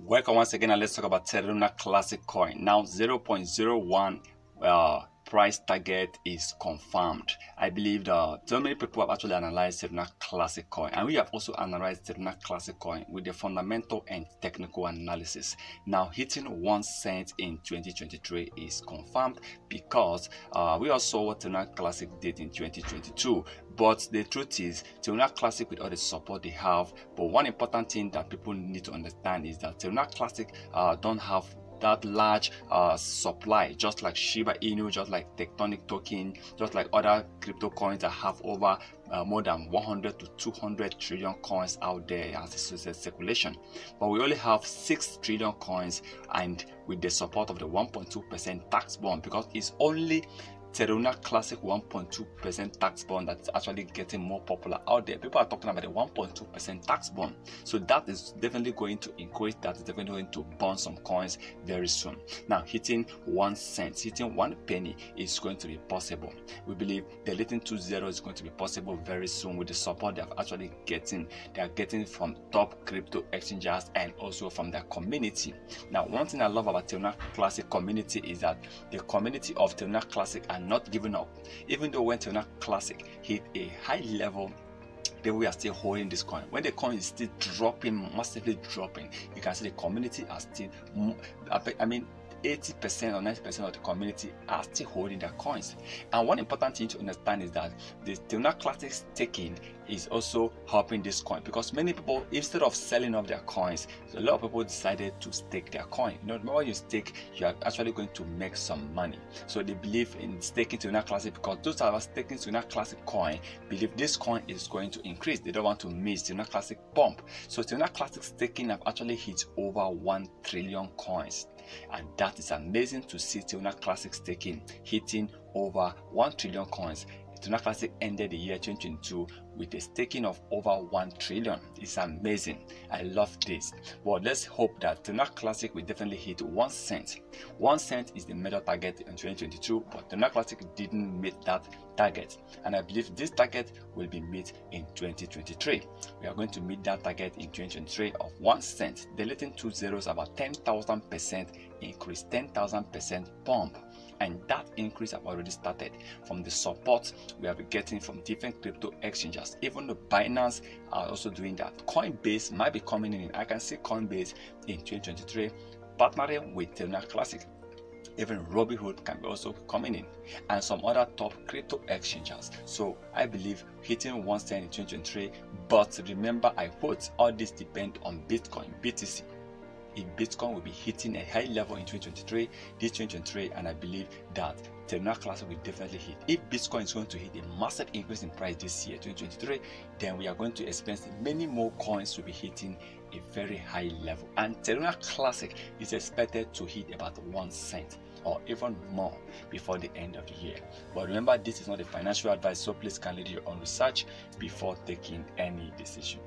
Welcome once again, and let's talk about Terra Classic Coin. Now 0.01 price target is confirmed. I believe that so many people have actually analyzed Terra Classic Coin, and we have also analyzed Terra Classic Coin with the fundamental and technical analysis. Now hitting 1 cent in 2023 is confirmed because we all saw what Terra Classic did in 2022. But the truth is, Terra Classic, with all the support they have, but one important thing that people need to understand is that Terra Classic don't have that large supply, just like Shiba Inu, just like Tectonic token, just like other crypto coins that have over more than 100 to 200 trillion coins out there as a circulation. But we only have 6 trillion coins, and with the support of the 1.2% tax bond, because it's only Terra Classic 1.2% tax bond that's actually getting more popular out there. People are talking about the 1.2% tax bond. So that is definitely going to increase. That is definitely going to burn some coins very soon. Now hitting 1 cent, hitting 1 penny is going to be possible. We believe deleting 20 is going to be possible very soon with the support they are actually getting. They are getting from top crypto exchanges and also from their community. Now, one thing I love about Terra Classic community is that the community of Terra Classic are not giving up. Even though when Terra Classic hit a high level, people are still holding this coin. When the coin is still dropping, massively dropping, you can see the community are still 80% or 90% of the community are still holding their coins. And one important thing to understand is that the Terra Classic staking is also helping this coin, because many people, instead of selling off their coins, a lot of people decided to stake their coin. You know, remember, when you stake, you are actually going to make some money. So they believe in staking Terra Classic, because those that are staking Terra Classic coin believe this coin is going to increase. They don't want to miss Terra Classic pump. So Terra Classic staking have actually hit over 1 trillion coins. And that is amazing to see Terra Classic staking hitting over 1 trillion coins. Terra Classic ended the year 2022 with a staking of over 1 trillion. It's amazing. I love this. Well, let's hope that Terra Classic will definitely hit 1 cent. 1 cent is the major target in 2022, but Terra Classic didn't meet that target. And I believe this target will be met in 2023. We are going to meet that target in 2023 of 1 cent. Deleting 2 zeros, about 10,000% increase, 10,000% pump. And that increase have already started from the support we have been getting from different crypto exchanges. Even the Binance are also doing that. Coinbase might be coming in. I can see Coinbase in 2023 partnering with Terra Classic. Even Robinhood can be also coming in, and some other top crypto exchanges. So I believe hitting 1 cent in 2023. But remember, I quote, all this depend on Bitcoin, BTC. If Bitcoin will be hitting a high level in 2023, this 2023, and I believe that Terra Classic will definitely hit. If Bitcoin is going to hit a massive increase in price this year, 2023, then we are going to expect many more coins to be hitting a very high level. And Terra Classic is expected to hit about 1 cent or even more before the end of the year. But remember, this is not a financial advice, so please kindly do your own research before taking any decision.